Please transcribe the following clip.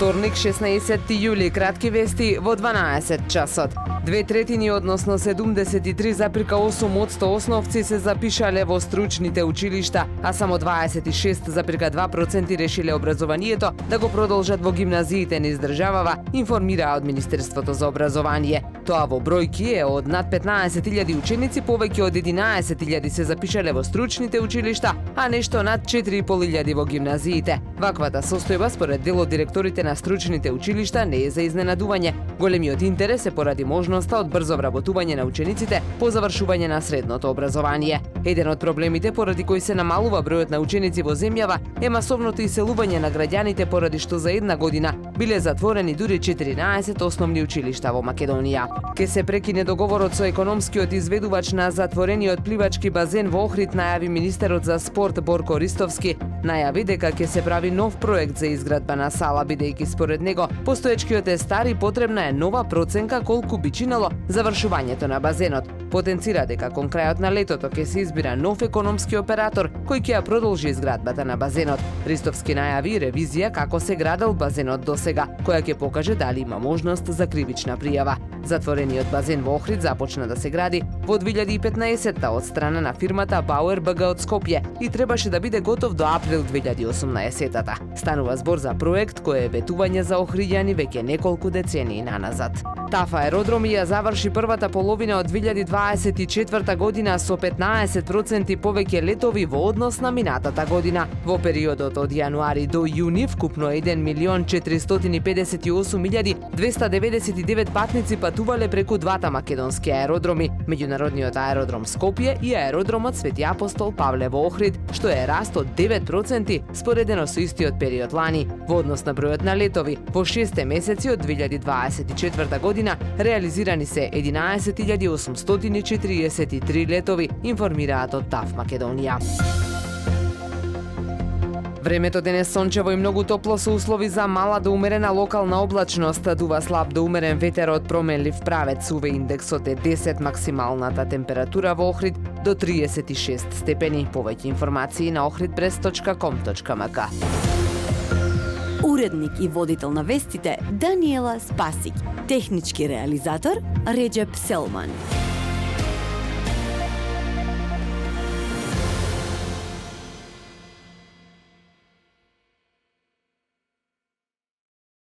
вторник, 16 јули, кратки вести во 12 часот. 2/3, односно 73,8% основци се запишале во стручните училишта, а само 26,2% решиле образованието да го продолжат во гимназиите низ државава, информира од Министерството за образование. Тоа во бројки е од над 15.000 ученици, повеќе од 11.000 се запишале во стручните училишта, а нешто над 4.500 во гимназиите. Ваквата состојба според дел од директорите на стручните училишта не е за изненадување. Големиот интерес е поради можноста од брзо вработување на учениците по завршување на средното образование. Еден од проблемите поради кои се намалува бројот на ученици во земјава е масовното иселување на граѓаните, поради што за една година биле затворени дури 14 основни училишта во Македонија. Ке се прекине договорот со економскиот изведувач на затворениот пливачки базен во Охрид, најави министерот за спорт Борко Ристовски. Најави дека ќе се прави нов проект за изградба на сала, бидејќи според него постоечкиот е стар и потребна е нова проценка колку би чинело завршувањето на базенот. Потенцира дека кон крајот на летото ќе се избира нов економски оператор кој ќе ја продолжи изградбата на базенот. Ристовски најави ревизија како се градел базенот досега, која ќе покаже дали има можност за кривична пријава. Затворениот базен во Охрид започна да се гради во 2015 од страна на фирмата Bauer BG од Скопје и требаше да биде готов до април 2018. Станува збор за проект кој е ветување за охриѓани веќе неколку децении наназад. ТАФ аеродроми ја заврши првата половина од 2024 година со 15% повеќе летови во однос на минатата година. Во периодот од јануари до јуни вкупно 1.048.299 патници патувале преку двата македонски аеродроми, меѓународниот аеродром Скопје и аеродромот Свети Апостол Павле во Охрид, што е раст од 9% споредено со истиот период лани. Во однос на бројот на летови, во 6 месеци од 2024 година реализирани се 11.843 летови, информираат од ТАФ Македонија. Времето денес сончево и многу топло со услови за мала до умерена локална облачност, дува слаб до умерен ветер од променлив правец. УВ индексот е 10, максималната температура во Охрид до 36 степени. Повеќе информации на ohridpress.com.mk. Уредник и водител на вестите Даниела Спасик. Технички реализатор Реджеп Селман.